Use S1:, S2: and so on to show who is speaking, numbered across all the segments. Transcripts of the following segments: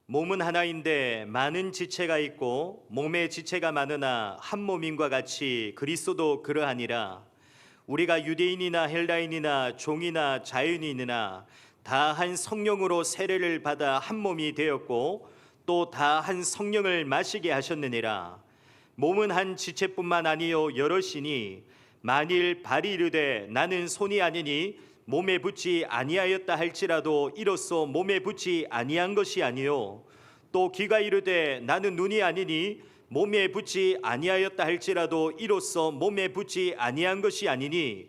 S1: 몸은 하나인데 많은 지체가 있고 몸에 지체가 많으나 한 몸인과 같이 그리스도도 그러하니라. 우리가 유대인이나 헬라인이나 종이나 자유인이나 다 한 성령으로 세례를 받아 한 몸이 되었고 또 다 한 성령을 마시게 하셨느니라. 몸은 한 지체뿐만 아니요 여럿이니 만일 발이 이르되 나는 손이 아니니 몸에 붙지 아니하였다 할지라도 이로써 몸에 붙지 아니한 것이 아니요 또 귀가 이르되 나는 눈이 아니니 몸에 붙지 아니하였다 할지라도 이로써 몸에 붙지 아니한 것이 아니니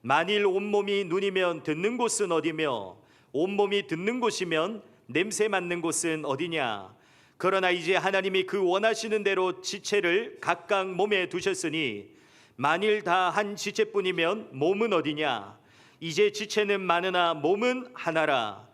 S1: 만일 온몸이 눈이면 듣는 곳은 어디며 온몸이 듣는 곳이면 냄새 맡는 곳은 어디냐. 그러나 이제 하나님이 그 원하시는 대로 지체를 각각 몸에 두셨으니 만일 다 한 지체뿐이면 몸은 어디냐. 이제 지체는 많으나 몸은 하나라.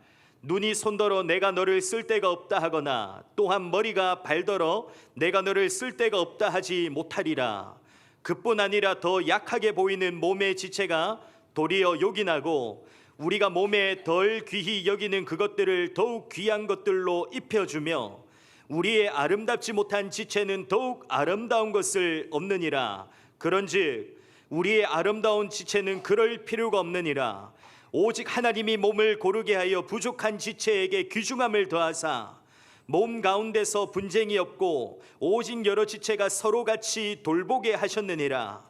S1: 눈이 손더러 내가 너를 쓸 데가 없다 하거나 또한 머리가 발더러 내가 너를 쓸 데가 없다 하지 못하리라. 그뿐 아니라 더 약하게 보이는 몸의 지체가 도리어 요긴하고 우리가 몸에 덜 귀히 여기는 그것들을 더욱 귀한 것들로 입혀주며 우리의 아름답지 못한 지체는 더욱 아름다운 것을 얻느니라. 그런즉 우리의 아름다운 지체는 그럴 필요가 없느니라. 오직 하나님이 몸을 고르게 하여 부족한 지체에게 귀중함을 더하사 몸 가운데서 분쟁이 없고 오직 여러 지체가 서로 같이 돌보게 하셨느니라.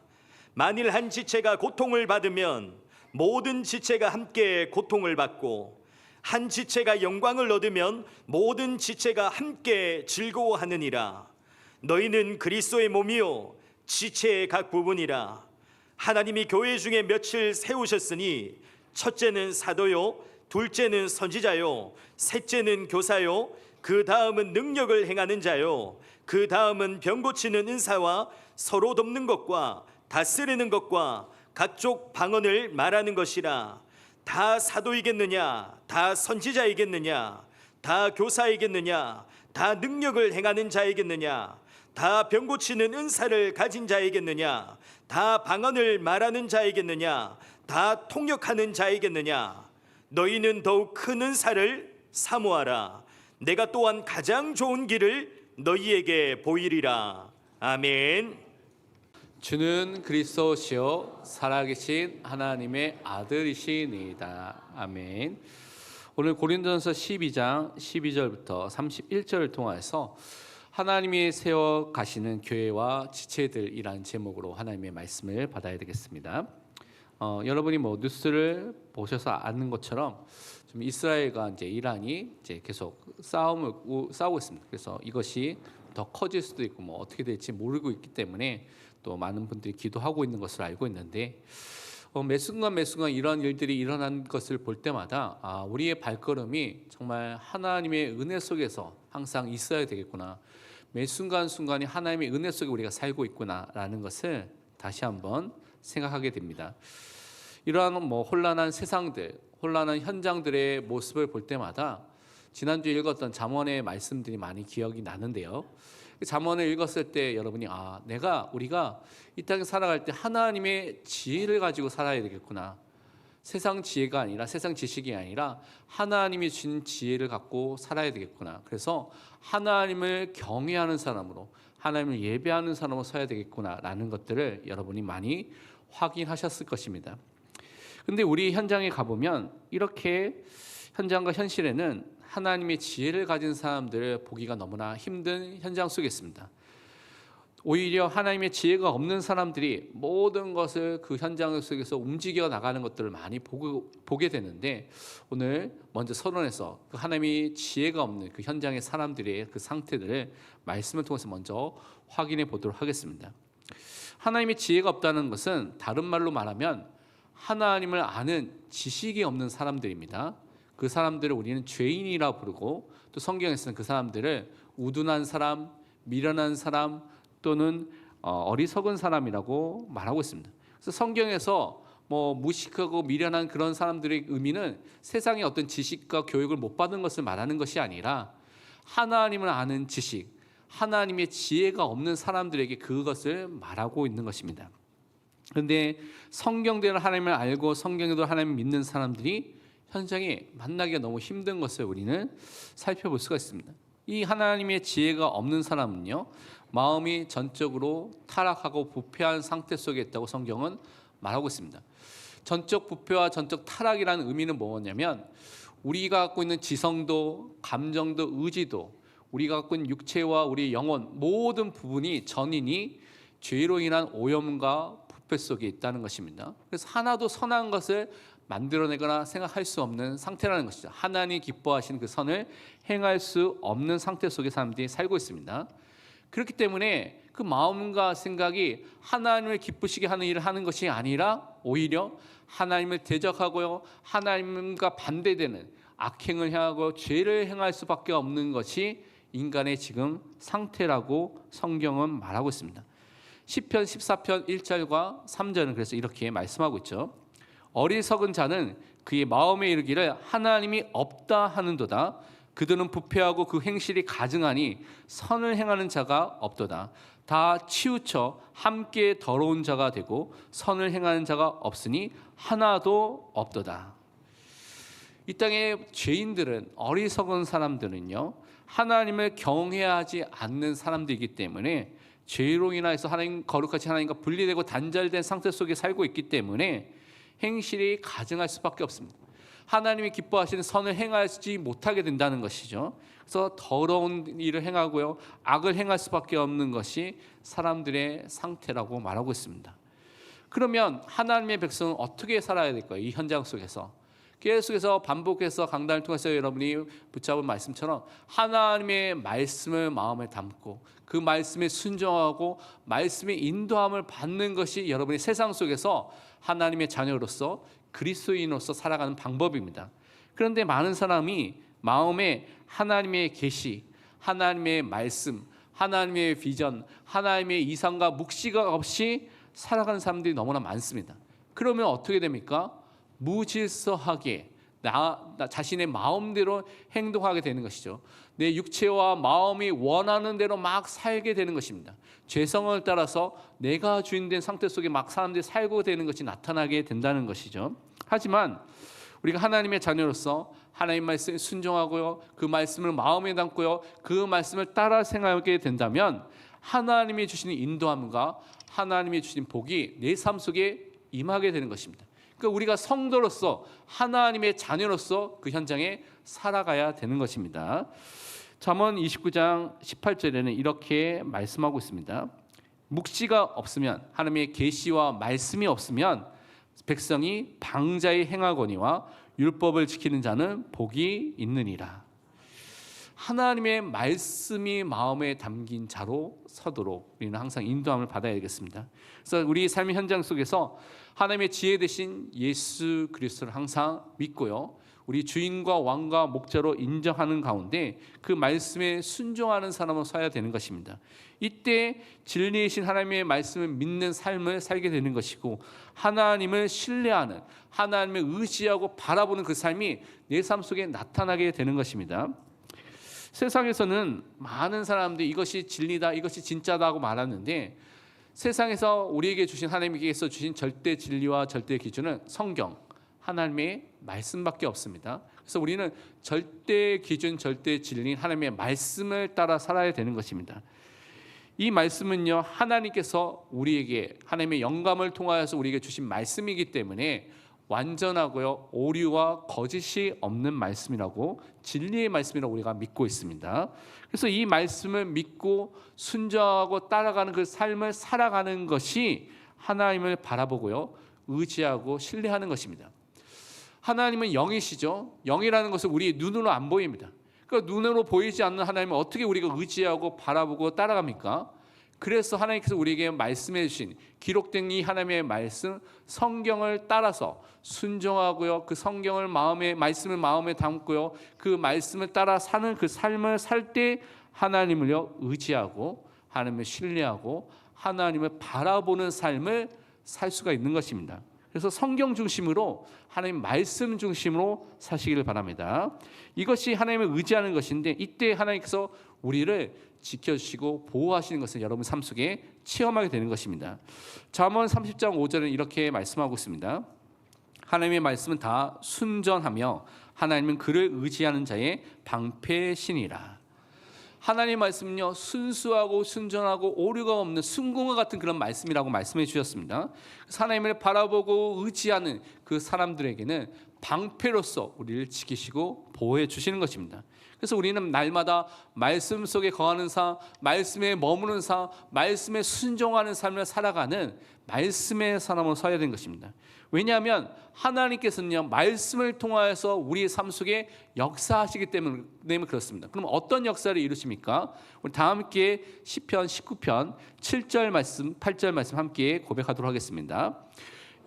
S1: 만일 한 지체가 고통을 받으면 모든 지체가 함께 고통을 받고 한 지체가 영광을 얻으면 모든 지체가 함께 즐거워하느니라. 너희는 그리스도의 몸이요 지체의 각 부분이라. 하나님이 교회 중에 며칠 세우셨으니 첫째는 사도요, 둘째는 선지자요, 셋째는 교사요, 그 다음은 능력을 행하는 자요, 그 다음은 병 고치는 은사와 서로 돕는 것과 다스리는 것과 각종 방언을 말하는 것이라. 다 사도이겠느냐, 다 선지자이겠느냐, 다 교사이겠느냐, 다 능력을 행하는 자이겠느냐, 다 병 고치는 은사를 가진 자이겠느냐, 다 방언을 말하는 자이겠느냐, 다 통역하는 자이겠느냐. 너희는 더욱 큰 은사를 사모하라. 내가 또한 가장 좋은 길을 너희에게 보이리라. 아멘.
S2: 주는 그리스도시요 살아계신 하나님의 아들이시니이다. 아멘. 오늘 고린도전서 12장 12절부터 31절을 통해서 하나님이 세워 가시는 교회와 지체들이라는 제목으로 하나님의 말씀을 받아야 되겠습니다. 여러분이 뉴스를 보셔서 아는 것처럼 좀 이스라엘과 이제 이란이 이제 계속 싸우고 있습니다. 그래서 이것이 더 커질 수도 있고 어떻게 될지 모르고 있기 때문에 또 많은 분들이 기도하고 있는 것을 알고 있는데 매 순간 이런 일들이 일어난 것을 볼 때마다 우리의 발걸음이 정말 하나님의 은혜 속에서 항상 있어야 되겠구나. 매 순간순간이 하나님의 은혜 속에 우리가 살고 있구나라는 것을 다시 한번 생각하게 됩니다. 이러한 혼란한 세상들, 혼란한 현장들의 모습을 볼 때마다 지난주에 읽었던 잠언의 말씀들이 많이 기억이 나는데요. 잠언을 읽었을 때 여러분이 우리가 이 땅에 살아갈 때 하나님의 지혜를 가지고 살아야 되겠구나. 세상 지혜가 아니라 세상 지식이 아니라 하나님이 준 지혜를 갖고 살아야 되겠구나. 그래서 하나님을 경외하는 사람으로 하나님을 예배하는 사람으로 서야 되겠구나라는 것들을 여러분이 많이 확인하셨을 것입니다. 근데 우리 현장에 가보면 이렇게 현장과 현실에는 하나님의 지혜를 가진 사람들을 보기가 너무나 힘든 현장 속에 있습니다. 오히려 하나님의 지혜가 없는 사람들이 모든 것을 그 현장 속에서 움직여 나가는 것들을 많이 보게 되는데 오늘 먼저 서론에서 그 하나님의 지혜가 없는 그 현장의 사람들의 그 상태들을 말씀을 통해서 먼저 확인해 보도록 하겠습니다. 하나님의 지혜가 없다는 것은 다른 말로 말하면 하나님을 아는 지식이 없는 사람들입니다. 그 사람들을 우리는 죄인이라 부르고 또 성경에서는 그 사람들을 우둔한 사람, 미련한 사람 또는 어리석은 사람이라고 말하고 있습니다. 그래서 성경에서 무식하고 미련한 그런 사람들의 의미는 세상의 어떤 지식과 교육을 못 받은 것을 말하는 것이 아니라 하나님을 아는 지식, 하나님의 지혜가 없는 사람들에게 그것을 말하고 있는 것입니다. 그런데 성경대로 하나님을 알고 성경대로 하나님을 믿는 사람들이 현장에 만나기가 너무 힘든 것을 우리는 살펴볼 수가 있습니다. 이 하나님의 지혜가 없는 사람은요, 마음이 전적으로 타락하고 부패한 상태 속에 있다고 성경은 말하고 있습니다. 전적 부패와 전적 타락이라는 의미는 뭐냐면, 우리가 갖고 있는 지성도, 감정도, 의지도, 우리가 갖고 있는 육체와 우리 영혼 모든 부분이 전인이 죄로 인한 오염과 부패 속에 있다는 것입니다. 그래서 하나도 선한 것을 만들어내거나 생각할 수 없는 상태라는 것이죠. 하나님이 기뻐하시는 그 선을 행할 수 없는 상태 속에 사람들이 살고 있습니다. 그렇기 때문에 그 마음과 생각이 하나님을 기쁘시게 하는 일을 하는 것이 아니라 오히려 하나님을 대적하고요, 하나님과 반대되는 악행을 행하고 죄를 행할 수밖에 없는 것이 인간의 지금 상태라고 성경은 말하고 있습니다. 시편 14편 1절과 3절은 그래서 이렇게 말씀하고 있죠. 어리석은 자는 그의 마음에 이르기를 하나님이 없다 하는도다. 그들은 부패하고 그 행실이 가증하니 선을 행하는 자가 없도다. 다 치우쳐 함께 더러운 자가 되고 선을 행하는 자가 없으니 하나도 없도다. 이 땅의 죄인들은, 어리석은 사람들은요, 하나님을 경외하지 않는 사람들이기 때문에 죄로 인해서 하나님, 거룩하신 하나님과 분리되고 단절된 상태 속에 살고 있기 때문에 행실이 가증할 수밖에 없습니다. 하나님이 기뻐하시는 선을 행하지 못하게 된다는 것이죠. 그래서 더러운 일을 행하고요, 악을 행할 수밖에 없는 것이 사람들의 상태라고 말하고 있습니다. 그러면 하나님의 백성은 어떻게 살아야 될까요? 이 현장 속에서 계속해서 반복해서 강단을 통해서 여러분이 붙잡은 말씀처럼 하나님의 말씀을 마음에 담고 그 말씀에 순종하고 말씀의 인도함을 받는 것이 여러분의 세상 속에서 하나님의 자녀로서 그리스도인으로서 살아가는 방법입니다. 그런데 많은 사람이 마음에 하나님의 계시, 하나님의 말씀, 하나님의 비전, 하나님의 이상과 묵시가 없이 살아가는 사람들이 너무나 많습니다. 그러면 어떻게 됩니까? 무질서하게 나 자신의 마음대로 행동하게 되는 것이죠. 내 육체와 마음이 원하는 대로 막 살게 되는 것입니다. 죄성을 따라서 내가 주인된 상태 속에 막 사람들이 살고 되는 것이 나타나게 된다는 것이죠. 하지만 우리가 하나님의 자녀로서 하나님 말씀에 순종하고요, 그 말씀을 마음에 담고요, 그 말씀을 따라 생각하게 된다면 하나님이 주시는 인도함과 하나님이 주신 복이 내 삶 속에 임하게 되는 것입니다. 그러니까 우리가 성도로서 하나님의 자녀로서 그 현장에 살아가야 되는 것입니다. 잠언 29장 18절에는 이렇게 말씀하고 있습니다. 묵시가 없으면, 하나님의 계시와 말씀이 없으면 백성이 방자히 행하거니와 율법을 지키는 자는 복이 있느니라. 하나님의 말씀이 마음에 담긴 자로 서도록 우리는 항상 인도함을 받아야 되겠습니다. 그래서 우리 삶의 현장 속에서 하나님의 지혜 되신 예수 그리스도를 항상 믿고요, 우리 주인과 왕과 목자로 인정하는 가운데 그 말씀에 순종하는 사람으로 서야 되는 것입니다. 이때 진리이신 하나님의 말씀을 믿는 삶을 살게 되는 것이고, 하나님을 신뢰하는, 하나님을 의지하고 바라보는 그 삶이 내 삶 속에 나타나게 되는 것입니다. 세상에서는 많은 사람들이 이것이 진리다, 이것이 진짜다 하고 말하는데, 세상에서 우리에게 주신, 하나님께서 주신 절대 진리와 절대 기준은 성경, 하나님의 말씀밖에 없습니다. 그래서 우리는 절대 기준, 절대 진리인 하나님의 말씀을 따라 살아야 되는 것입니다. 이 말씀은요, 하나님께서 우리에게 하나님의 영감을 통하여서 우리에게 주신 말씀이기 때문에 완전하고요, 오류와 거짓이 없는 말씀이라고, 진리의 말씀이라고 우리가 믿고 있습니다. 그래서 이 말씀을 믿고 순종하고 따라가는 그 삶을 살아가는 것이 하나님을 바라보고요, 의지하고 신뢰하는 것입니다. 하나님은 영이시죠. 영이라는 것은 우리 눈으로 안 보입니다. 그러니까 눈으로 보이지 않는 하나님을 어떻게 우리가 의지하고 바라보고 따라갑니까? 그래서 하나님께서 우리에게 말씀해 주신, 기록된 이 하나님의 말씀, 성경을 따라서 순종하고요, 그 성경을 말씀을 마음에 담고요, 그 말씀을 따라 사는 그 삶을 살 때 하나님을요 의지하고 하나님을 신뢰하고 하나님을 바라보는 삶을 살 수가 있는 것입니다. 그래서 성경 중심으로, 하나님 말씀 중심으로 사시기를 바랍니다. 이것이 하나님을 의지하는 것인데, 이때 하나님께서 우리를 지켜주시고 보호하시는 것을 여러분 삶 속에 체험하게 되는 것입니다. 잠언 30장 5절은 이렇게 말씀하고 있습니다. 하나님의 말씀은 다 순전하며 하나님은 그를 의지하는 자의 방패신이라. 하나님 말씀은요, 순수하고 순전하고 오류가 없는 순공과 같은 그런 말씀이라고 말씀해 주셨습니다. 하나님을 바라보고 의지하는 그 사람들에게는 방패로서 우리를 지키시고 보호해 주시는 것입니다. 그래서 우리는 날마다 말씀 속에 거하는 삶, 말씀에 머무는 삶, 말씀에 순종하는 삶을 살아가는 말씀의 사람으로 서야 되는 것입니다. 왜냐하면 하나님께서는요, 말씀을 통하여서 우리의 삶 속에 역사하시기 때문에 그렇습니다. 그럼 어떤 역사를 이루십니까? 우리 다 함께 시편 19편 7절 말씀, 8절 말씀 함께 고백하도록 하겠습니다.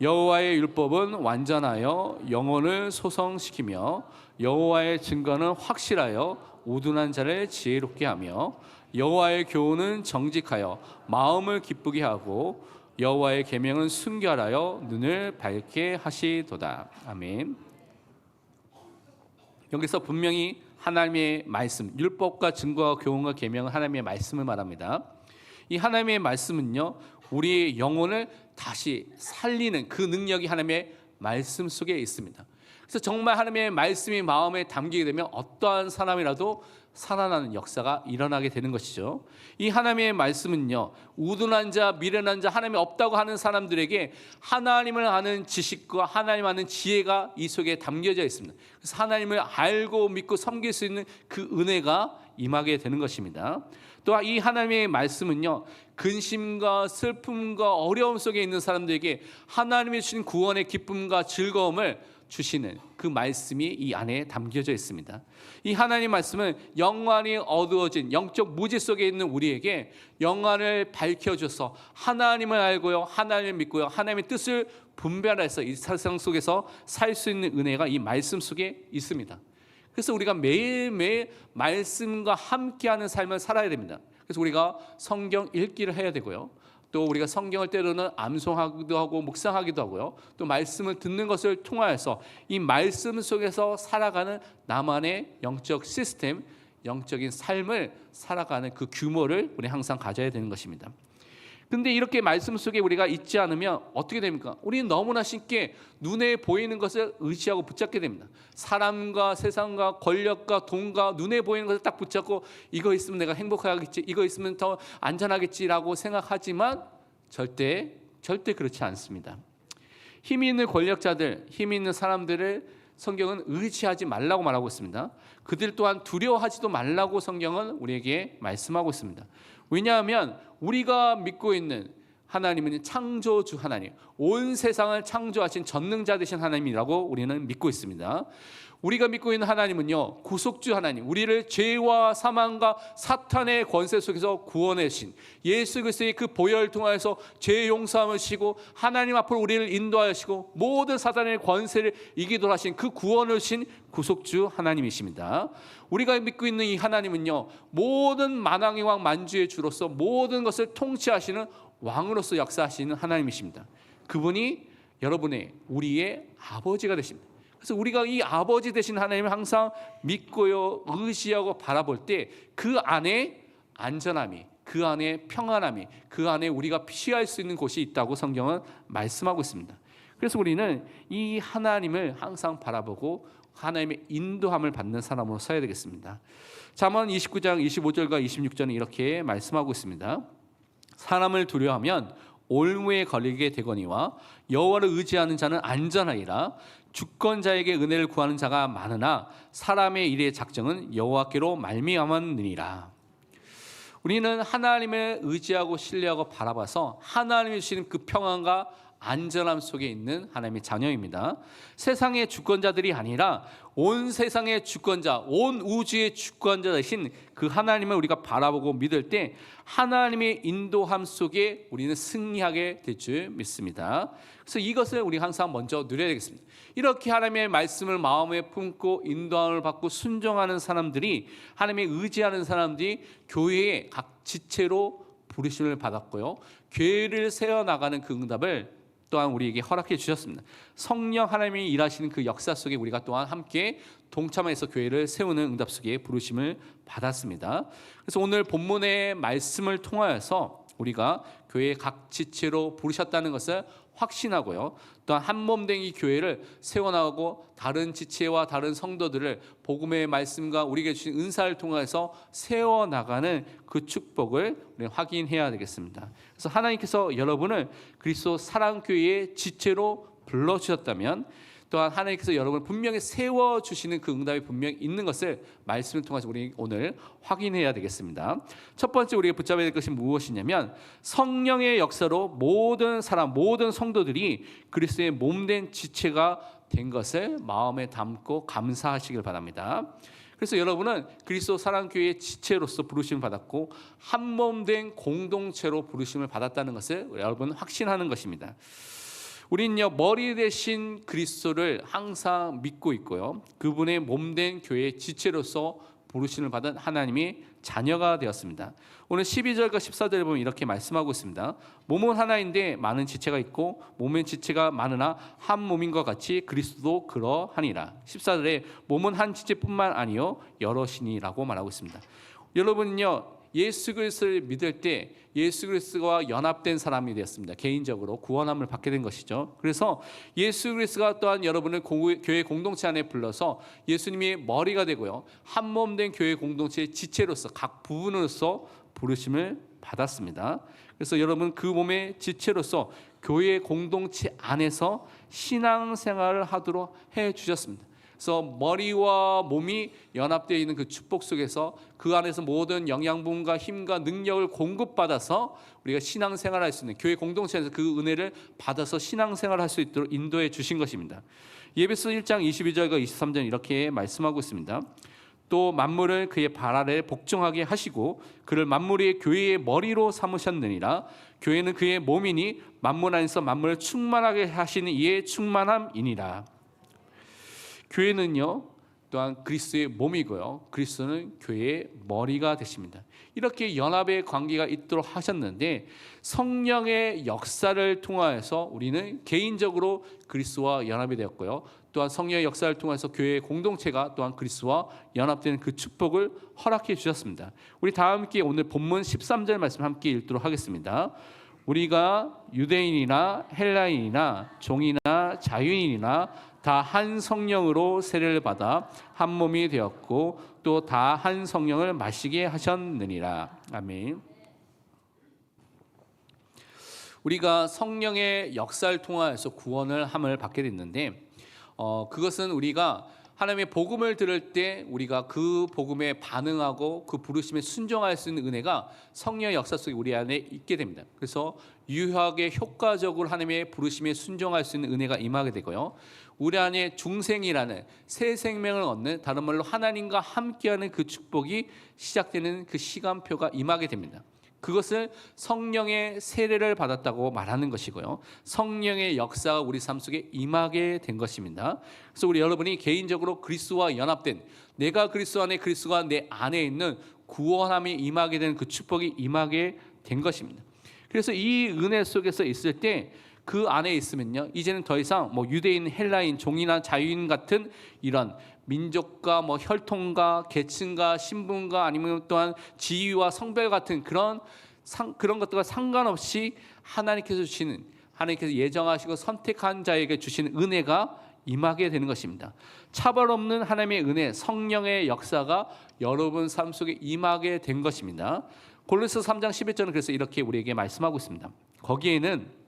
S2: 여호와의 율법은 완전하여 영혼을 소성시키며 여호와의 증거는 확실하여 우둔한 자를 지혜롭게 하며 여호와의 교훈은 정직하여 마음을 기쁘게 하고 여호와의 계명은 순결하여 눈을 밝게 하시도다. 아멘. 여기서 분명히 하나님의 말씀, 율법과 증거와 교훈과 계명은 하나님의 말씀을 말합니다. 이 하나님의 말씀은요, 우리의 영혼을 다시 살리는 그 능력이 하나님의 말씀 속에 있습니다. 그래서 정말 하나님의 말씀이 마음에 담기게 되면 어떠한 사람이라도 살아나는 역사가 일어나게 되는 것이죠. 이 하나님의 말씀은요, 우둔한 자, 미련한 자, 하나님이 없다고 하는 사람들에게 하나님을 아는 지식과 하나님 아는 지혜가 이 속에 담겨져 있습니다. 그래서 하나님을 알고 믿고 섬길 수 있는 그 은혜가 임하게 되는 것입니다. 또한 이 하나님의 말씀은요, 근심과 슬픔과 어려움 속에 있는 사람들에게 하나님이 주신 구원의 기쁨과 즐거움을 주시는 그 말씀이 이 안에 담겨져 있습니다. 이 하나님 말씀은 영안이 어두워진 영적 무지 속에 있는 우리에게 영안을 밝혀줘서 하나님을 알고요, 하나님을 믿고요, 하나님의 뜻을 분별해서 이 세상 속에서 살 수 있는 은혜가 이 말씀 속에 있습니다. 그래서 우리가 매일매일 말씀과 함께하는 삶을 살아야 됩니다. 그래서 우리가 성경 읽기를 해야 되고요, 또 우리가 성경을 때로는 암송하기도 하고 묵상하기도 하고요, 또 말씀을 듣는 것을 통하여서 이 말씀 속에서 살아가는 나만의 영적 시스템, 영적인 삶을 살아가는 그 규모를 우리 항상 가져야 되는 것입니다. 근데 이렇게 말씀 속에 우리가 있지 않으면 어떻게 됩니까? 우리는 너무나 쉽게 눈에 보이는 것을 의지하고 붙잡게 됩니다. 사람과 세상과 권력과 돈과 눈에 보이는 것을 딱 붙잡고 이거 있으면 내가 행복하겠지, 이거 있으면 더 안전하겠지라고 생각하지만 절대 그렇지 않습니다. 힘이 있는 권력자들, 힘이 있는 사람들을 성경은 의지하지 말라고 말하고 있습니다. 그들 또한 두려워하지도 말라고 성경은 우리에게 말씀하고 있습니다. 왜냐하면 우리가 믿고 있는 하나님은 창조주 하나님, 온 세상을 창조하신 전능자 되신 하나님이라고 우리는 믿고 있습니다. 우리가 믿고 있는 하나님은요, 구속주 하나님, 우리를 죄와 사망과 사탄의 권세 속에서 구원해 주신 예수 그리스도의 그 보혈을 통하여서 죄 용서함을 주시고 하나님 앞으로 우리를 인도하시고 모든 사탄의 권세를 이기도록 하신 그 구원을 주신 구속주 하나님이십니다. 우리가 믿고 있는 이 하나님은요, 모든 만왕의 왕 만주의 주로서 모든 것을 통치하시는 왕으로서 역사하시는 하나님이십니다. 그분이 여러분의 우리의 아버지가 되십니다. 그래서 우리가 이 아버지 되신 하나님을 항상 믿고요, 의지하고 바라볼 때 그 안에 안전함이, 그 안에 평안함이, 그 안에 우리가 피할 수 있는 곳이 있다고 성경은 말씀하고 있습니다. 그래서 우리는 이 하나님을 항상 바라보고 하나님의 인도함을 받는 사람으로 서야 되겠습니다. 잠언 29장 25절과 26절은 이렇게 말씀하고 있습니다. 사람을 두려워하면 올무에 걸리게 되거니와 여호와를 의지하는 자는 안전하리라. 주권자에게 은혜를 구하는 자가 많으나 사람의 일의 작정은 여호와께로 말미암았느니라. 우리는 하나님을 의지하고 신뢰하고 바라봐서 하나님이 주시는 그 평안과 안전함 속에 있는 하나님의 자녀입니다. 세상의 주권자들이 아니라 온 세상의 주권자, 온 우주의 주권자 되신 그 하나님을 우리가 바라보고 믿을 때 하나님의 인도함 속에 우리는 승리하게 될 줄 믿습니다. 그래서 이것을 우리 항상 먼저 누려야 되겠습니다. 이렇게 하나님의 말씀을 마음에 품고 인도함을 받고 순종하는 사람들이, 하나님의 의지하는 사람들이 교회의 각 지체로 부르심을 받았고요, 교회를 세워나가는 그 응답을 또한 우리에게 허락해 주셨습니다. 성령 하나님이 일하시는 그 역사 속에 우리가 또한 함께 동참해서 교회를 세우는 응답 속에 부르심을 받았습니다. 그래서 오늘 본문의 말씀을 통하여서 우리가 교회의 각 지체로 부르셨다는 것을 확신하고요. 또한 한몸된 이 교회를 세워나가고 다른 지체와 다른 성도들을 복음의 말씀과 우리에게 주신 은사를 통해서 세워나가는 그 축복을 우리 확인해야 되겠습니다. 그래서 하나님께서 여러분을 그리스도 사랑교회의 지체로 불러주셨다면 또한 하나님께서 여러분을 분명히 세워주시는 그 응답이 분명히 있는 것을 말씀을 통해서 우리 오늘 확인해야 되겠습니다. 첫 번째 우리가 붙잡아야 될 것이 무엇이냐면 성령의 역사로 모든 사람, 모든 성도들이 그리스도의 몸된 지체가 된 것을 마음에 담고 감사하시길 바랍니다. 그래서 여러분은 그리스도 사랑교회의 지체로서 부르심을 받았고 한 몸 된 공동체로 부르심을 받았다는 것을 여러분 확신하는 것입니다. 우리는요 머리 대신 그리스도를 항상 믿고 있고요. 그분의 몸된 교회의 지체로서 부르심을 받은 하나님의 자녀가 되었습니다. 오늘 12절과 14절에 보면 이렇게 말씀하고 있습니다. 몸은 하나인데 많은 지체가 있고 몸의 지체가 많으나 한 몸인 것 같이 그리스도도 그러하니라. 14절에 몸은 한 지체뿐만 아니요 여럿이니라고 말하고 있습니다. 여러분은요 예수 그리스도를 믿을 때 예수 그리스도와 연합된 사람이 되었습니다. 개인적으로 구원함을 받게 된 것이죠. 그래서 예수 그리스도가 또한 여러분을 교회 공동체 안에 불러서 예수님이 머리가 되고요. 한 몸 된 교회 공동체의 지체로서 각 부분으로서 부르심을 받았습니다. 그래서 여러분 그 몸의 지체로서 교회 공동체 안에서 신앙생활을 하도록 해 주셨습니다. 그래서 머리와 몸이 연합되어 있는 그 축복 속에서 그 안에서 모든 영양분과 힘과 능력을 공급받아서 우리가 신앙생활할 수 있는 교회 공동체에서 그 은혜를 받아서 신앙생활할 수 있도록 인도해 주신 것입니다. 예배서 1장 22절과 23절 이렇게 말씀하고 있습니다. 또 만물을 그의 발 아래 복종하게 하시고 그를 만물 위의 교회의 머리로 삼으셨느니라. 교회는 그의 몸이니 만물 안에서 만물을 충만하게 하시는 이의 충만함이니라. 교회는요 또한 그리스도의 몸이고요. 그리스도는 교회의 머리가 되십니다. 이렇게 연합의 관계가 있도록 하셨는데 성령의 역사를 통하여서 우리는 개인적으로 그리스도와 연합이 되었고요. 또한 성령의 역사를 통해서 교회의 공동체가 또한 그리스도와 연합되는 그 축복을 허락해 주셨습니다. 우리 다 함께 오늘 본문 13절 말씀 함께 읽도록 하겠습니다. 우리가 유대인이나 헬라인이나 종이나 자유인이나 다 한 성령으로 세례를 받아 한 몸이 되었고 또 다 한 성령을 마시게 하셨느니라. 아멘. 우리가 성령의 역사를 통하여서 구원을 함을 받게 됐는데 그것은 우리가 하나님의 복음을 들을 때 우리가 그 복음에 반응하고 그 부르심에 순종할 수 있는 은혜가 성령의 역사 속에 우리 안에 있게 됩니다. 그래서 유효하게 효과적으로 하나님의 부르심에 순종할 수 있는 은혜가 임하게 되고요. 우리 안에 중생이라는 새 생명을 얻는 다른 말로 하나님과 함께하는 그 축복이 시작되는 그 시간표가 임하게 됩니다. 그것을 성령의 세례를 받았다고 말하는 것이고요. 성령의 역사가 우리 삶 속에 임하게 된 것입니다. 그래서 우리 여러분이 개인적으로 그리스도와 연합된 내가 그리스도 안에 그리스도가 내 안에 있는 구원함이 임하게 된 그 축복이 임하게 된 것입니다. 그래서 이 은혜 속에서 있을 때 그 안에 있으면요 이제는 더 이상 유대인, 헬라인, 종이나 자유인 같은 이런 민족과 혈통과 계층과 신분과 아니면 또한 지위와 성별 같은 그런 것들과 상관없이 하나님께서 주시는 하나님께서 예정하시고 선택한 자에게 주시는 은혜가 임하게 되는 것입니다. 차별 없는 하나님의 은혜, 성령의 역사가 여러분 삶 속에 임하게 된 것입니다. 골로새서 3장 11절은 그래서 이렇게 우리에게 말씀하고 있습니다. 거기에는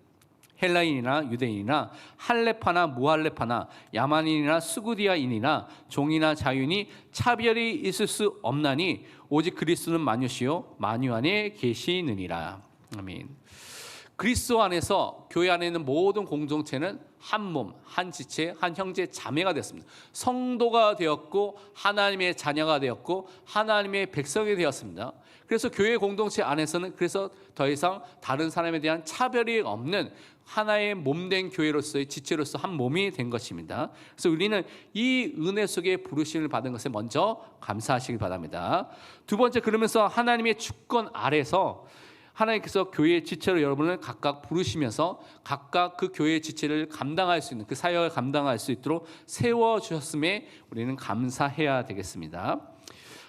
S2: 헬라인이나 유대인이나 할레파나 무할레파나 야만인이나 수구디아인이나 종이나 자유인이 차별이 있을 수 없나니 오직 그리스도는 만유시요 만유 안에 계시느니라. 아멘. 그리스도 안에서 교회 안에 있는 모든 공동체는 한 몸, 한 지체, 한 형제 자매가 되었습니다. 성도가 되었고 하나님의 자녀가 되었고 하나님의 백성이 되었습니다. 그래서 교회 공동체 안에서는 그래서 더 이상 다른 사람에 대한 차별이 없는 하나의 몸된 교회로서의 지체로서 한 몸이 된 것입니다. 그래서 우리는 이 은혜 속에 부르심을 받은 것에 먼저 감사하시길 바랍니다. 두 번째, 그러면서 하나님의 주권 아래서 하나님께서 교회의 지체로 여러분을 각각 부르시면서 각각 그 교회의 지체를 감당할 수 있는 그 사역을 감당할 수 있도록 세워주셨음에 우리는 감사해야 되겠습니다.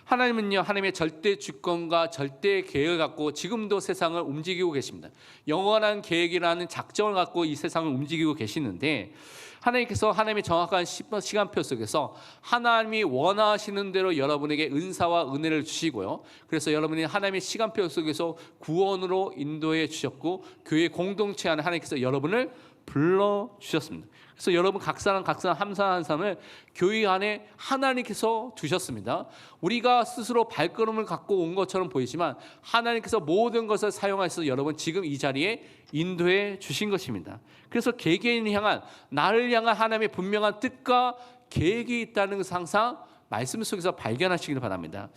S2: 하나님은요, 하나님의 절대 주권과 절대 계획을 갖고 지금도 세상을 움직이고 계십니다. 영원한 계획이라는 작정을 갖고 이 세상을 움직이고 계시는데, 하나님께서 하나님의 정확한 시간표 속에서 하나님이 원하시는 대로 여러분에게 은사와 은혜를 주시고요. 그래서 여러분이 하나님의 시간표 속에서 구원으로 인도해 주셨고, 교회 공동체 안에 하나님께서 여러분을 불러주셨습니다. 그래서 여러분 각 사람 한 사람을 교회 안에 하나님께서 두셨습니다. 우리가 스스로 발걸음을 갖고 온 것처럼 보이지만 하나님께서 모든 것을 사용하셔서 여러분 지금 이 자리에 인도해 주신 것입니다. 그래서 개개인을 향한, 나를 향한 하나님의 분명한 뜻과 계획이 있다는 것을 항상 말씀 속에서 발견하시길 바랍니다.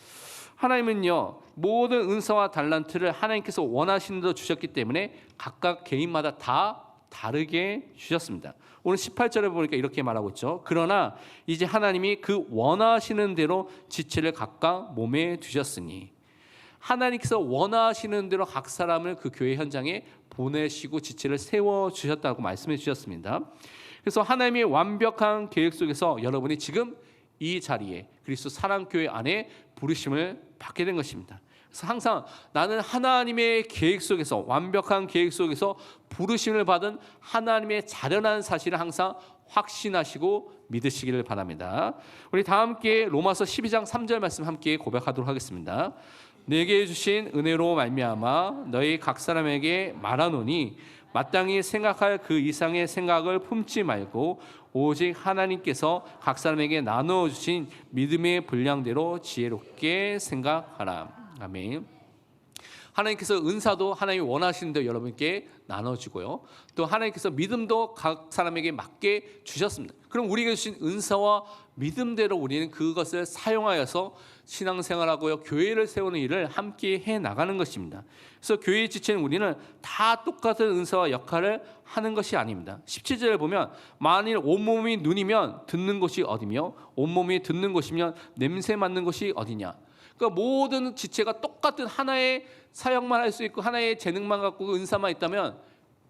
S2: 하나님은요, 모든 은사와 달란트를 하나님께서 원하시는 대로 주셨기 때문에 각각 개인마다 다 다르게 주셨습니다. 오늘 18절에 보니까 이렇게 말하고 있죠. 그러나 이제 하나님이 그 원하시는 대로 지체를 각각 몸에 두셨으니, 하나님께서 원하시는 대로 각 사람을 그 교회 현장에 보내시고 지체를 세워주셨다고 말씀해 주셨습니다. 그래서 하나님의 완벽한 계획 속에서 여러분이 지금 이 자리에 그리스도 사랑교회 안에 부르심을 받게 된 것입니다. 그래서 항상 나는 하나님의 계획 속에서, 완벽한 계획 속에서 부르심을 받은 하나님의 자련한 사실을 항상 확신하시고 믿으시기를 바랍니다. 우리 다 함께 로마서 12장 3절 말씀 함께 고백하도록 하겠습니다. 내게 주신 은혜로 말미암아 너희 각 사람에게 말하노니 마땅히 생각할 그 이상의 생각을 품지 말고 오직 하나님께서 각 사람에게 나누어 주신 믿음의 분량대로 지혜롭게 생각하라. 아멘. 하나님께서 은사도 하나님이 원하시는 대로 여러분께 나눠주고요. 또 하나님께서 믿음도 각 사람에게 맞게 주셨습니다. 그럼 우리에게 주신 은사와 믿음대로 우리는 그것을 사용하여서 신앙생활하고요, 교회를 세우는 일을 함께 해나가는 것입니다. 그래서 교회의 지체는 우리는 다 똑같은 은사와 역할을 하는 것이 아닙니다. 17절에 보면 만일 온몸이 눈이면 듣는 곳이 어디며 온몸이 듣는 곳이면 냄새 맡는 곳이 어디냐. 그러니까 모든 지체가 똑같은 하나의 사역만 할 수 있고 하나의 재능만 갖고 은사만 있다면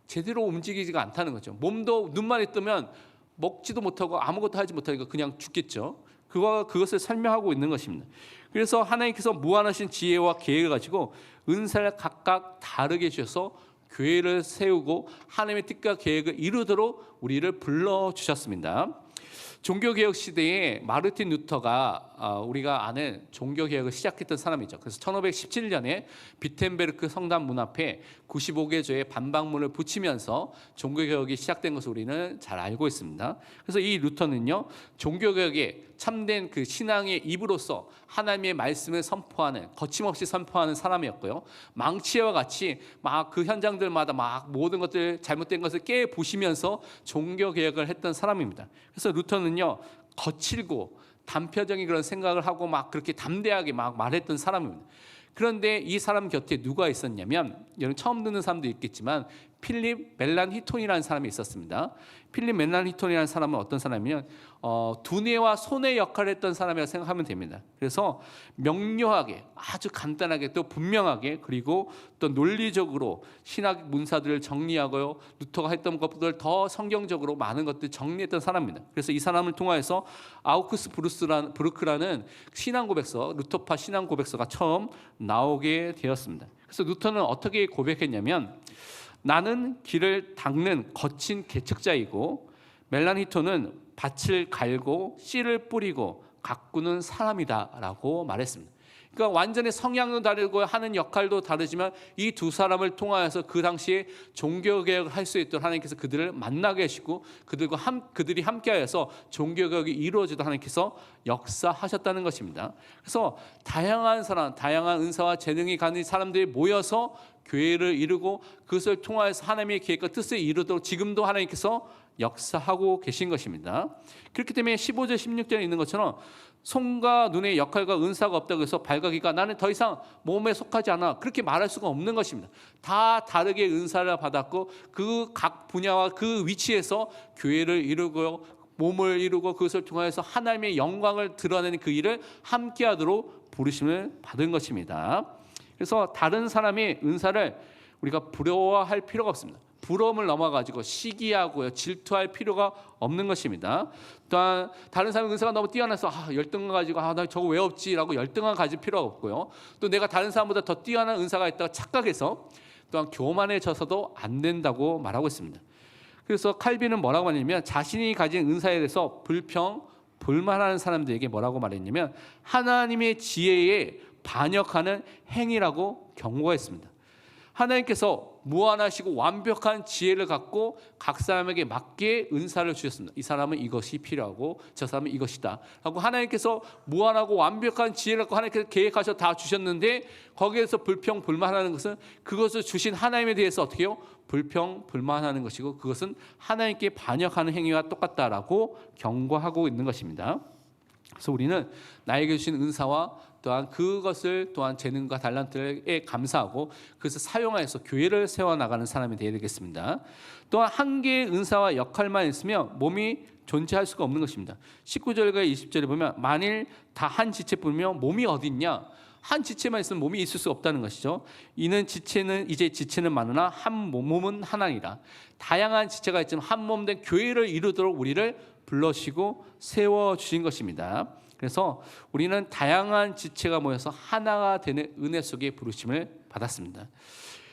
S2: 제대로 움직이지가 않다는 거죠. 몸도 눈만 있다면 먹지도 못하고 아무것도 하지 못하니까 그냥 죽겠죠. 그것을 설명하고 있는 것입니다. 그래서 하나님께서 무한하신 지혜와 계획을 가지고 은사를 각각 다르게 주셔서 교회를 세우고 하나님의 뜻과 계획을 이루도록 우리를 불러주셨습니다. 종교개혁 시대에 마르틴 루터가 우리가 아는 종교개혁을 시작했던 사람이죠. 그래서 1517년에 비텐베르크 성당 문 앞에 95개조의 반박문을 붙이면서 종교개혁이 시작된 것을 우리는 잘 알고 있습니다. 그래서 이 루터는요, 종교개혁의 참된 그 신앙의 입으로서 하나님의 말씀을 선포하는, 거침없이 선포하는 사람이었고요. 망치와 같이 막 그 현장들마다 막 모든 것들, 잘못된 것을 깨 부시면서 종교개혁을 했던 사람입니다. 그래서 루터는요, 거칠고 단표적인 그런 생각을 하고 막 그렇게 담대하게 막 말했던 사람입니다. 그런데 이 사람 곁에 누가 있었냐면, 여러분 처음 듣는 사람도 있겠지만 필립 멜란히톤이라는 사람이 있었습니다. 필립 멜란히톤이라는 사람은 어떤 사람이냐면 두뇌와 손의 역할을 했던 사람이라고 생각하면 됩니다. 그래서 명료하게, 아주 간단하게, 또 분명하게, 그리고 또 논리적으로 신학 문사들을 정리하고요, 루터가 했던 것보다 더 성경적으로 많은 것들을 정리했던 사람입니다. 그래서 이 사람을 통해서 아우크스 부르크라는 신앙 고백서, 루터파 신앙 고백서가 처음 나오게 되었습니다. 그래서 루터는 어떻게 고백했냐면, 나는 길을 닦는 거친 개척자이고 멜란히톤은 밭을 갈고 씨를 뿌리고 가꾸는 사람이다라고 말했습니다. 그러니까 완전히 성향도 다르고 하는 역할도 다르지만 이 두 사람을 통하여서 그 당시에 종교개혁을 할 수 있도록 하나님께서 그들을 만나게 하시고 그들이 함께하여서 종교개혁이 이루어지도록 하나님께서 역사하셨다는 것입니다. 그래서 다양한 사람, 다양한 은사와 재능이 가진 사람들이 모여서 교회를 이루고 그것을 통하여서 하나님의 계획과 뜻을 이루도록 지금도 하나님께서 역사하고 계신 것입니다. 그렇기 때문에 15절 16절에 있는 것처럼 손과 눈의 역할과 은사가 없다고 해서 발각이가 나는 더 이상 몸에 속하지 않아, 그렇게 말할 수가 없는 것입니다. 다 다르게 은사를 받았고 그 각 분야와 그 위치에서 교회를 이루고 몸을 이루고 그것을 통해서 하나님의 영광을 드러내는 그 일을 함께하도록 부르심을 받은 것입니다. 그래서 다른 사람의 은사를 우리가 부러워할 필요가 없습니다. 부러움을 넘어가지고 시기하고요, 질투할 필요가 없는 것입니다. 또한 다른 사람의 은사가 너무 뛰어나서 열등감 가지고 나 저거 왜 없지라고 열등감 가질 필요가 없고요. 또 내가 다른 사람보다 더 뛰어난 은사가 있다고 착각해서 또한 교만해져서도 안 된다고 말하고 있습니다. 그래서 칼빈은 뭐라고 말했냐면 자신이 가진 은사에 대해서 불만하는 사람들에게 뭐라고 말했냐면 하나님의 지혜에 반역하는 행위라고 경고했습니다. 하나님께서 무한하시고 완벽한 지혜를 갖고 각 사람에게 맞게 은사를 주셨습니다. 이 사람은 이것이 필요하고 저 사람은 이것이다 하고 하나님께서 무한하고 완벽한 지혜를 갖고 하나님께서 계획하셔 다 주셨는데 거기에서 불평불만하는 것은 그것을 주신 하나님에 대해서 어떻게 해요? 불평불만하는 것이고 그것은 하나님께 반역하는 행위와 똑같다라고 경고하고 있는 것입니다. 그래서 우리는 나에게 주신 은사와 또한 그것을 또한 재능과 달란트에 감사하고 그것을 사용하여서 교회를 세워나가는 사람이 되어야 되겠습니다. 또한 한 개의 은사와 역할만 있으면 몸이 존재할 수가 없는 것입니다. 19절과 20절에 보면 만일 다 한 지체뿐이면 몸이 어디 있냐? 한 지체만 있으면 몸이 있을 수 없다는 것이죠. 이는 지체는 많으나 한 몸은 하나니라. 다양한 지체가 있지만 한 몸 된 교회를 이루도록 우리를 불러주시고 세워주신 것입니다. 그래서 우리는 다양한 지체가 모여서 하나가 되는 은혜 속에 부르심을 받았습니다.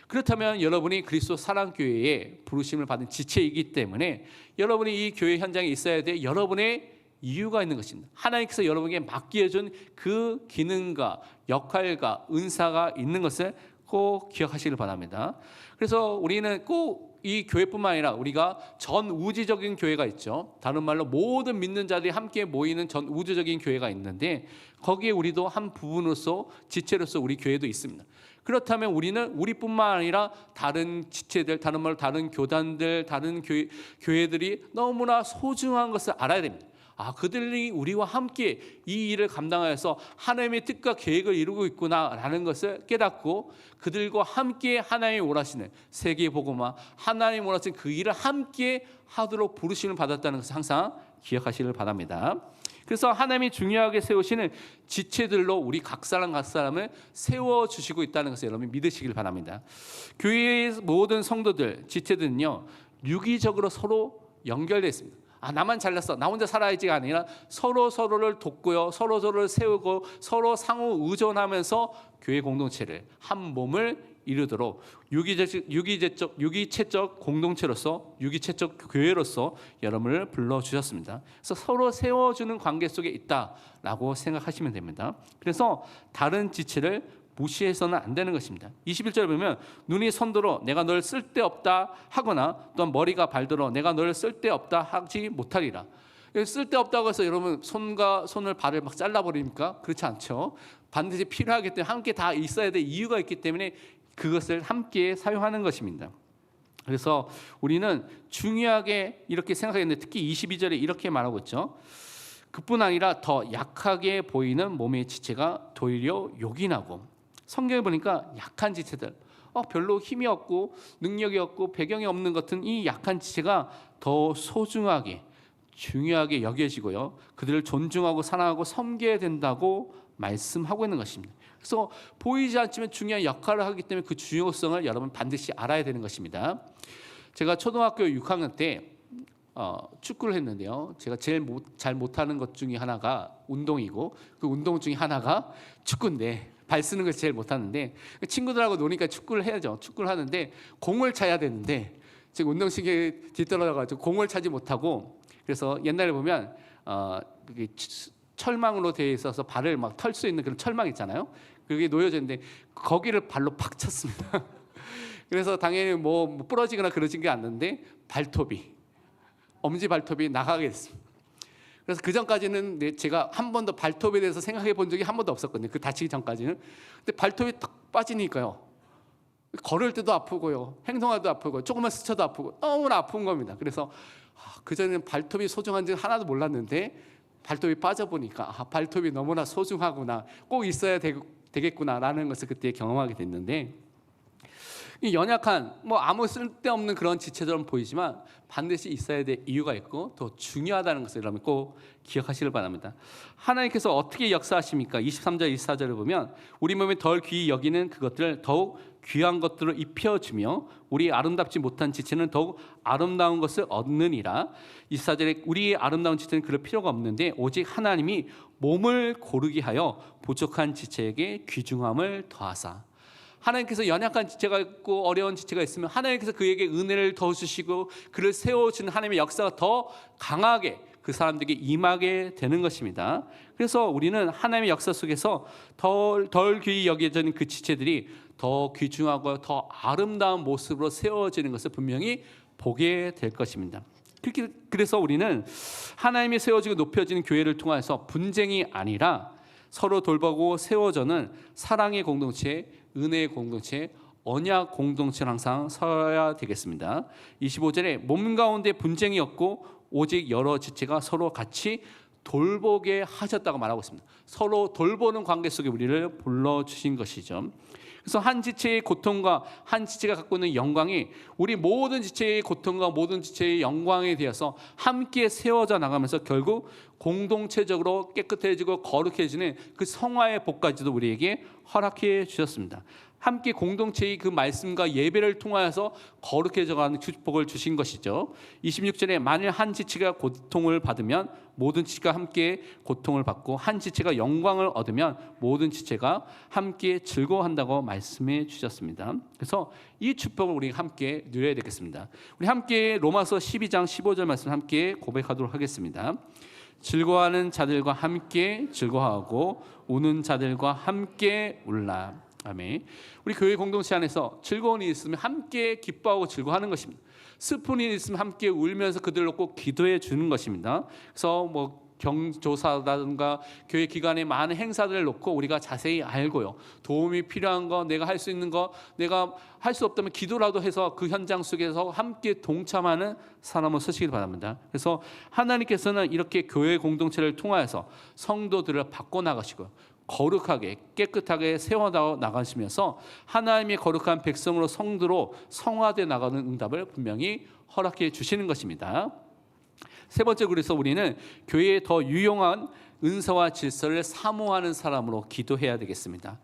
S2: 그렇다면 여러분이 그리스도 사랑교회에 부르심을 받은 지체이기 때문에 여러분이 이 교회 현장에 있어야 될 여러분의 이유가 있는 것입니다. 하나님께서 여러분에게 맡겨준 그 기능과 역할과 은사가 있는 것을 꼭 기억하시길 바랍니다. 그래서 우리는 꼭 이 교회뿐만 아니라 우리가 전 우주적인 교회가 있죠. 다른 말로 모든 믿는 자들이 함께 모이는 전 우주적인 교회가 있는데 거기에 우리도 한 부분으로서 지체로서 우리 교회도 있습니다. 그렇다면 우리는 우리뿐만 아니라 다른 지체들, 다른 말로 다른 교단들, 다른 교회들이 너무나 소중한 것을 알아야 됩니다. 그들이 우리와 함께 이 일을 감당하여서 하나님의 뜻과 계획을 이루고 있구나라는 것을 깨닫고 그들과 함께 하나님이 원하시는 세계복음화, 하나님이 원하시는 그 일을 함께 하도록 부르심을 받았다는 것을 항상 기억하시길 바랍니다. 그래서 하나님이 중요하게 세우시는 지체들로 우리 각 사람을 세워주시고 있다는 것을 여러분이 믿으시길 바랍니다. 교회의 모든 성도들, 지체들은요 유기적으로 서로 연결되어 있습니다. 나만 잘났어, 나 혼자 살아야지가 아니라 서로를 돕고요, 서로를 세우고 서로 상호 의존하면서 교회 공동체를 한 몸을 이루도록 유기체적 공동체로서 유기체적 교회로서 여러분을 불러주셨습니다. 그래서 서로 세워주는 관계 속에 있다라고 생각하시면 됩니다. 그래서 다른 지체를 무시해서는 안 되는 것입니다. 21절에 보면 눈이 손들어 내가 널 쓸데없다 하거나 또는 머리가 발들어 내가 널 쓸데없다 하지 못하리라. 쓸데없다고 해서 여러분 손을 발을 막 잘라버립니까? 그렇지 않죠. 반드시 필요하기 때문에 함께 다 있어야 될 이유가 있기 때문에 그것을 함께 사용하는 것입니다. 그래서 우리는 중요하게 이렇게 생각했는데 특히 22절에 이렇게 말하고 있죠. 그뿐 아니라 더 약하게 보이는 몸의 지체가 도리어 요긴하고 성경에 보니까 약한 지체들 별로 힘이 없고 능력이 없고 배경이 없는 같은 이 약한 지체가 더 소중하게 중요하게 여겨지고요. 그들을 존중하고 사랑하고 섬겨야 된다고 말씀하고 있는 것입니다. 그래서 보이지 않지만 중요한 역할을 하기 때문에 그 중요성을 여러분 반드시 알아야 되는 것입니다. 제가 초등학교 6학년 때 축구를 했는데요. 제가 제일 잘 못하는 것 중에 하나가 운동이고 그 운동 중에 하나가 축구인데 발 쓰는 걸 제일 못하는데 친구들하고 노니까 축구를 해야죠. 축구를 하는데 공을 차야 되는데 제가 운동신경이 뒤떨어져가지고 공을 차지 못하고 그래서 옛날에 보면 철망으로 되어 있어서 발을 막 털 수 있는 그런 철망 있잖아요. 그게 놓여져 있는데 거기를 발로 팍 쳤습니다. 그래서 당연히 뭐 부러지거나 그러진 게 않는데 엄지 발톱이 나가게 됐습니다. 그래서 그 전까지는 제가 한 번도 발톱에 대해서 생각해 본 적이 한 번도 없었거든요. 그 다치기 전까지는. 근데 발톱이 탁 빠지니까요. 걸을 때도 아프고요. 행동할 때도 아프고 조금만 스쳐도 아프고 너무나 아픈 겁니다. 그래서 그전에는 발톱이 소중한지 하나도 몰랐는데 발톱이 빠져보니까 발톱이 너무나 소중하구나. 꼭 있어야 되겠구나라는 것을 그때 경험하게 됐는데 이 연약한 아무 쓸데없는 그런 지체처럼 보이지만 반드시 있어야 될 이유가 있고 더 중요하다는 것을 여러분 꼭 기억하시길 바랍니다. 하나님께서 어떻게 역사하십니까? 23절 24절을 보면 우리 몸에 덜 귀히 여기는 그것들을 더욱 귀한 것들로 입혀주며 우리 아름답지 못한 지체는 더욱 아름다운 것을 얻느니라. 24절에 우리의 아름다운 지체는 그럴 필요가 없는데 오직 하나님이 몸을 고르게 하여 부족한 지체에게 귀중함을 더하사. 하나님께서 연약한 지체가 있고 어려운 지체가 있으면 하나님께서 그에게 은혜를 더 주시고 그를 세워주는 하나님의 역사가 더 강하게 그 사람들에게 임하게 되는 것입니다. 그래서 우리는 하나님의 역사 속에서 덜 귀히 여겨지는 그 지체들이 더 귀중하고 더 아름다운 모습으로 세워지는 것을 분명히 보게 될 것입니다. 그래서 우리는 하나님이 세워지고 높여지는 교회를 통해서 분쟁이 아니라 서로 돌보고 세워져는 사랑의 공동체, 은혜의 공동체, 언약 공동체를 항상 서야 되겠습니다. 25절에 몸 가운데 분쟁이 없고 오직 여러 지체가 서로 같이 돌보게 하셨다고 말하고 있습니다. 서로 돌보는 관계 속에 우리를 불러주신 것이죠. 그래서 한 지체의 고통과 한 지체가 갖고 있는 영광이 우리 모든 지체의 고통과 모든 지체의 영광에 대해서 함께 세워져 나가면서 결국 공동체적으로 깨끗해지고 거룩해지는 그 성화의 복까지도 우리에게 허락해 주셨습니다. 함께 공동체의 그 말씀과 예배를 통하여서 거룩해져가는 축복을 주신 것이죠. 26절에 만일 한 지체가 고통을 받으면 모든 지체가 함께 고통을 받고 한 지체가 영광을 얻으면 모든 지체가 함께 즐거워한다고 말씀해 주셨습니다. 그래서 이 축복을 우리 함께 누려야 되겠습니다. 우리 함께 로마서 12장 15절 말씀 함께 고백하도록 하겠습니다. 즐거워하는 자들과 함께 즐거워하고 우는 자들과 함께 울라. 아멘. 우리 교회 공동체 안에서 즐거운 일이 있으면 함께 기뻐하고 즐거워하는 것입니다. 슬픈 일이 있으면 함께 울면서 그들로 꼭 기도해 주는 것입니다. 그래서 경조사라든가 교회 기관의 많은 행사들을 놓고 우리가 자세히 알고요. 도움이 필요한 거, 내가 할 수 있는 거, 내가 할 수 없다면 기도라도 해서 그 현장 속에서 함께 동참하는 사람을 쓰시길 바랍니다. 그래서 하나님께서는 이렇게 교회 공동체를 통하여서 성도들을 바꿔 나가시고요. 거룩하게 깨끗하게 세워나가시면서 하나님의 거룩한 백성으로 성도로 성화되어 나가는 응답을 분명히 허락해 주시는 것입니다. 세 번째, 그래서 우리는 교회에 더 유용한 은사와 질서를 사모하는 사람으로 기도해야 되겠습니다.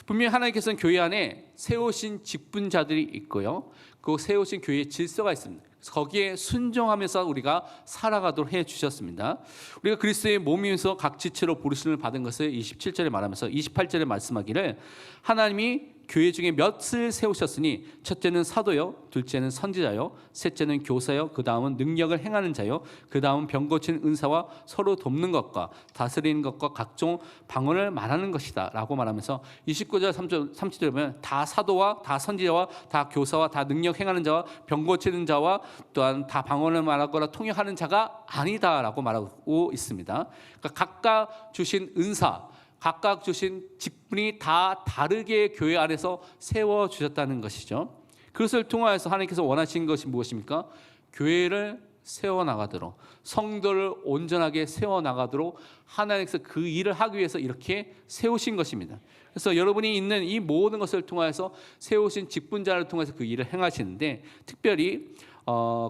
S2: 분명히 하나님께서는 교회 안에 세우신 직분자들이 있고요. 그 세우신 교회의 질서가 있습니다. 거기에 순종하면서 우리가 살아가도록 해주셨습니다. 우리가 그리스도의 몸이면서 각 지체로 부르심을 받은 것을 27절에 말하면서 28절에 말씀하기를 하나님이 교회 중에 몇을 세우셨으니 첫째는 사도요, 둘째는 선지자요, 셋째는 교사요, 그 다음은 능력을 행하는 자요, 그 다음은 병 고치는 은사와 서로 돕는 것과 다스리는 것과 각종 방언을 말하는 것이다 라고 말하면서 29절 30절에 보면 다 사도와 다 선지자와 다 교사와 다 능력 행하는 자와 병 고치는 자와 또한 다 방언을 말하거나 통역하는 자가 아니다 라고 말하고 있습니다. 그러니까 각각 주신 은사, 각각 주신 직분이 다 다르게 교회 안에서 세워주셨다는 것이죠. 그것을 통하여서 하나님께서 원하신 것이 무엇입니까? 교회를 세워나가도록, 성도를 온전하게 세워나가도록 하나님께서 그 일을 하기 위해서 이렇게 세우신 것입니다. 그래서 여러분이 있는 이 모든 것을 통하여서 세우신 직분자를 통해서 그 일을 행하시는데, 특별히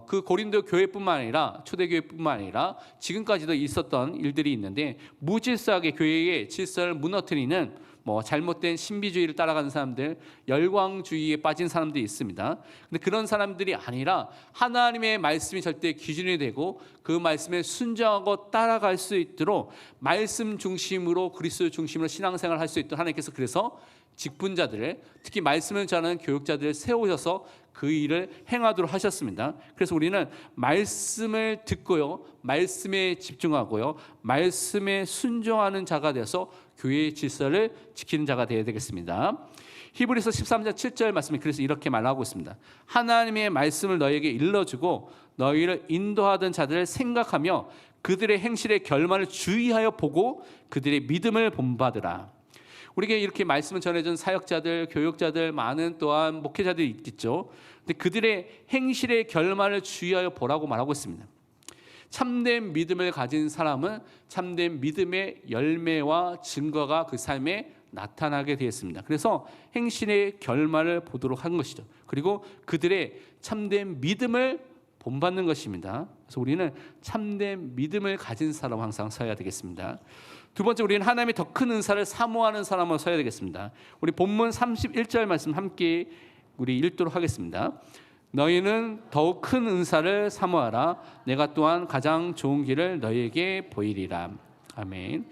S2: 그 고린도 교회뿐만 아니라 초대교회뿐만 아니라 지금까지도 있었던 일들이 있는데, 무질서하게 교회의 질서를 무너뜨리는 잘못된 신비주의를 따라가는 사람들, 열광주의에 빠진 사람들이 있습니다. 근데 그런 사람들이 아니라 하나님의 말씀이 절대 기준이 되고 그 말씀에 순종하고 따라갈 수 있도록 말씀 중심으로, 그리스도 중심으로 신앙생활을 할 수 있도록 하나님께서 그래서 직분자들을, 특히 말씀을 전하는 교육자들을 세우셔서 그 일을 행하도록 하셨습니다. 그래서 우리는 말씀을 듣고요, 말씀에 집중하고요, 말씀에 순종하는 자가 되어서 교회의 질서를 지키는 자가 되어야 되겠습니다. 히브리서 13장 7절 말씀이 그래서 이렇게 말하고 있습니다. 하나님의 말씀을 너희에게 일러주고 너희를 인도하던 자들을 생각하며 그들의 행실의 결말을 주의하여 보고 그들의 믿음을 본받으라. 우리에게 이렇게 말씀을 전해준 사역자들, 교육자들, 많은 또한 목회자들이 있겠죠. 근데 그들의 행실의 결말을 주의하여 보라고 말하고 있습니다. 참된 믿음을 가진 사람은 참된 믿음의 열매와 증거가 그 삶에 나타나게 되었습니다. 그래서 행실의 결말을 보도록 한 것이죠. 그리고 그들의 참된 믿음을 본받는 것입니다. 그래서 우리는 참된 믿음을 가진 사람 항상 서야 되겠습니다. 두 번째, 우리는 하나님의 더 큰 은사를 사모하는 사람으로 서야 되겠습니다. 우리 본문 31절 말씀 함께 우리 읽도록 하겠습니다. 너희는 더욱 큰 은사를 사모하라. 내가 또한 가장 좋은 길을 너희에게 보이리라. 아멘.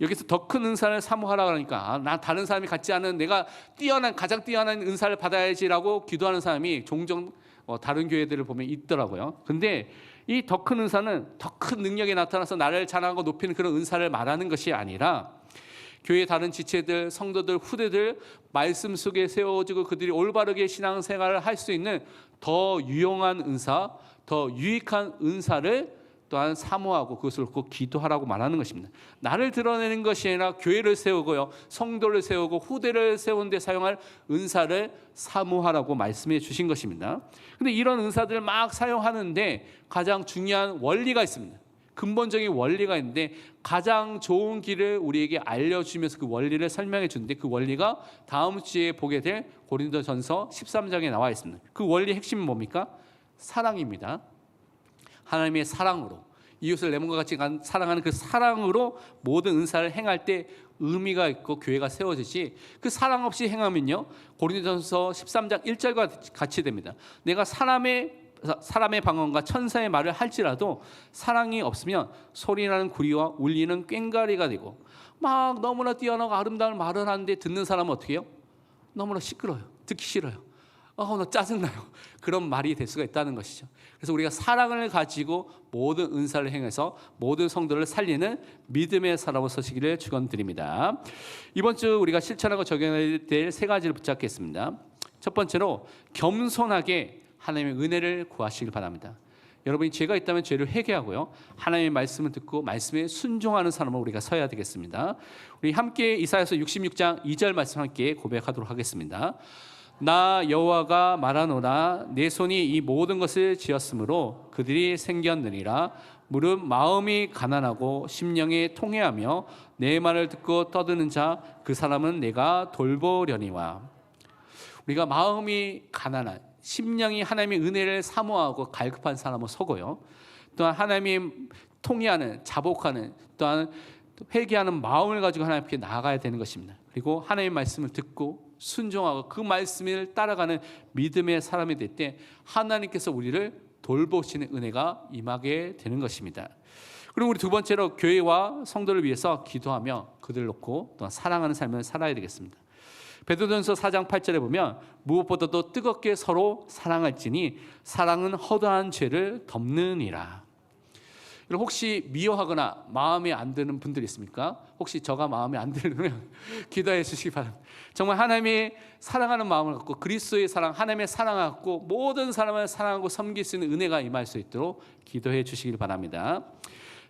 S2: 여기서 더 큰 은사를 사모하라 그러니까 나 다른 사람이 갖지 않은 내가 가장 뛰어난 은사를 받아야지라고 기도하는 사람이 종종 다른 교회들을 보면 있더라고요. 근데 이 더 큰 은사는 더 큰 능력이 나타나서 나를 자랑하고 높이는 그런 은사를 말하는 것이 아니라 교회 다른 지체들, 성도들, 후대들 말씀 속에 세워지고 그들이 올바르게 신앙생활을 할 수 있는 더 유용한 은사, 더 유익한 은사를 또한 사모하고 그것을 꼭 기도하라고 말하는 것입니다. 나를 드러내는 것이 아니라 교회를 세우고요, 성도를 세우고 후대를 세우는 데 사용할 은사를 사모하라고 말씀해 주신 것입니다. 근데 이런 은사들을 막 사용하는데 가장 중요한 원리가 있습니다. 근본적인 원리가 있는데 가장 좋은 길을 우리에게 알려주면서 그 원리를 설명해 주는데 그 원리가 다음 주에 보게 될 고린도전서 13장에 나와 있습니다. 그 원리의 핵심은 뭡니까? 사랑입니다. 하나님의 사랑으로 이웃을 내 몸과 같이 사랑하는 그 사랑으로 모든 은사를 행할 때 의미가 있고 교회가 세워지지, 그 사랑 없이 행하면요 고린도전서 13장 1절과 같이 됩니다. 내가 사람의 방언과 천사의 말을 할지라도 사랑이 없으면 소리나는 구리와 울리는 꽹과리가 되고, 막 너무나 뛰어나고 아름다운 말을 하는데 듣는 사람은 어떻게 해요? 너무나 시끄러워요. 듣기 싫어요. 나 짜증나요. 그런 말이 될 수가 있다는 것이죠. 그래서 우리가 사랑을 가지고 모든 은사를 행해서 모든 성도를 살리는 믿음의 사람으로 서시기를 축원드립니다. 이번 주 우리가 실천하고 적용해야 될 세 가지를 붙잡겠습니다. 첫 번째로 겸손하게 하나님의 은혜를 구하시길 바랍니다. 여러분이 죄가 있다면 죄를 회개하고요, 하나님의 말씀을 듣고 말씀에 순종하는 사람으로 우리가 서야 되겠습니다. 우리 함께 이사야서 66장 2절 말씀 함께 고백하도록 하겠습니다. 나 여호와가 말하노라. 내 손이 이 모든 것을 지었으므로 그들이 생겼느니라. 무릇 마음이 가난하고 심령이 통회하며 내 말을 듣고 떠드는 자 그 사람은 내가 돌보려니와. 우리가 마음이 가난한, 심령이 하나님의 은혜를 사모하고 갈급한 사람은 서고요, 또한 하나님이 통회하는, 자복하는, 또한 회개하는 마음을 가지고 하나님께 나아가야 되는 것입니다. 그리고 하나님의 말씀을 듣고 순종하고 그 말씀을 따라가는 믿음의 사람이 될 때 하나님께서 우리를 돌보시는 은혜가 임하게 되는 것입니다. 그리고 우리 두 번째로 교회와 성도를 위해서 기도하며 그들을 놓고 또한 사랑하는 삶을 살아야 되겠습니다. 베드로전서 4장 8절에 보면 무엇보다도 뜨겁게 서로 사랑할지니 사랑은 허다한 죄를 덮느니라. 혹시 미워하거나 마음에 안 드는 분들이 있습니까? 혹시 저가 마음에 안 들면 기도해 주시기 바랍니다. 정말 하나님의 사랑하는 마음을 갖고 그리스도의 사랑, 하나님의 사랑을 갖고 모든 사람을 사랑하고 섬길 수 있는 은혜가 임할 수 있도록 기도해 주시길 바랍니다.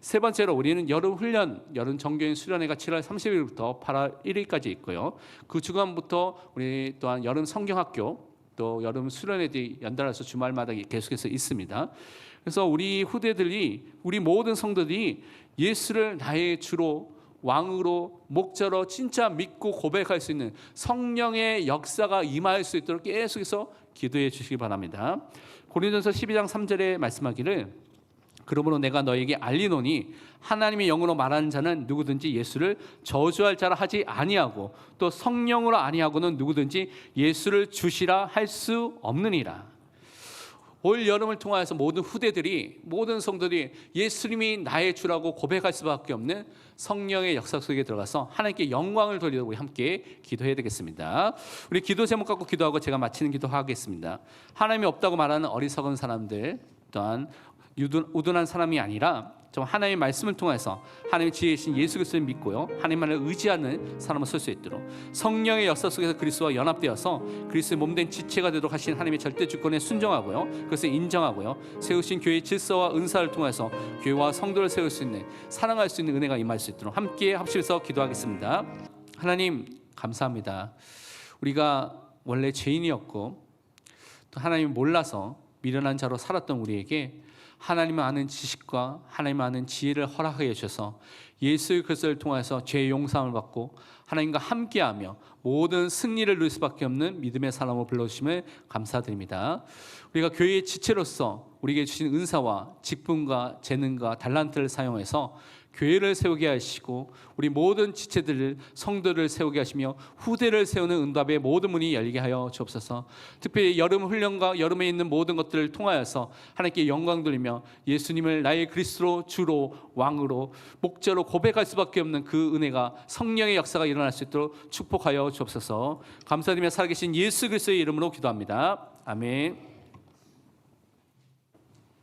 S2: 세 번째로 우리는 여름 훈련, 여름 정교인 수련회가 7월 30일부터 8월 1일까지 있고요. 그 주간부터 우리 또한 여름 성경학교, 또 여름 수련회들이 연달아서 주말마다 계속해서 있습니다. 그래서 우리 후대들이, 우리 모든 성도들이 예수를 나의 주로, 왕으로, 목자로 진짜 믿고 고백할 수 있는 성령의 역사가 임할 수 있도록 계속해서 기도해 주시기 바랍니다. 고린도전서 12장 3절에 말씀하기를 그러므로 내가 너에게 알리노니 하나님의 영으로 말하는 자는 누구든지 예수를 저주할 자라 하지 아니하고 또 성령으로 아니하고는 누구든지 예수를 주시라 할 수 없느니라. 올 여름을 통하여서 모든 후대들이, 모든 성도들이 예수님이 나의 주라고 고백할 수밖에 없는 성령의 역사 속에 들어가서 하나님께 영광을 돌리도록 우리 함께 기도해야 되겠습니다. 우리 기도 제목 갖고 기도하고 제가 마치는 기도하겠습니다. 하나님이 없다고 말하는 어리석은 사람들, 또한 우둔한 사람이 아니라 좀 하나님의 말씀을 통해서 하나님의 지혜이신 예수 그리스도를 믿고요, 하나님만을 의지하는 사람을 설 수 있도록 성령의 역사 속에서 그리스도와 연합되어서 그리스도의 몸된 지체가 되도록 하신 하나님의 절대 주권에 순종하고요, 그것을 인정하고요, 세우신 교회의 질서와 은사를 통해서 교회와 성도를 세울 수 있는, 사랑할 수 있는 은혜가 임할 수 있도록 함께 합심해서 기도하겠습니다. 하나님 감사합니다. 우리가 원래 죄인이었고 또 하나님 몰라서 미련한 자로 살았던 우리에게 하나님을 아는 지식과 하나님을 아는 지혜를 허락하게 주셔서 예수 그리스도를 통해서 죄 용서함을 받고 하나님과 함께하며 모든 승리를 누릴 수밖에 없는 믿음의 사람으로 불러주심을 감사드립니다. 우리가 교회의 지체로서 우리에게 주신 은사와 직분과 재능과 달란트를 사용해서 교회를 세우게 하시고 우리 모든 지체들을 성도를 세우게 하시며 후대를 세우는 응답의 모든 문이 열리게 하여 주옵소서. 특별히 여름 훈련과 여름에 있는 모든 것들을 통하여서 하나님께 영광 돌리며 예수님을 나의 그리스도로 주로 왕으로 목자로 고백할 수밖에 없는 그 은혜가 성령의 역사가 일어날 수 있도록 축복하여 주옵소서. 감사드리며 살아계신 예수 그리스도의 이름으로 기도합니다. 아멘.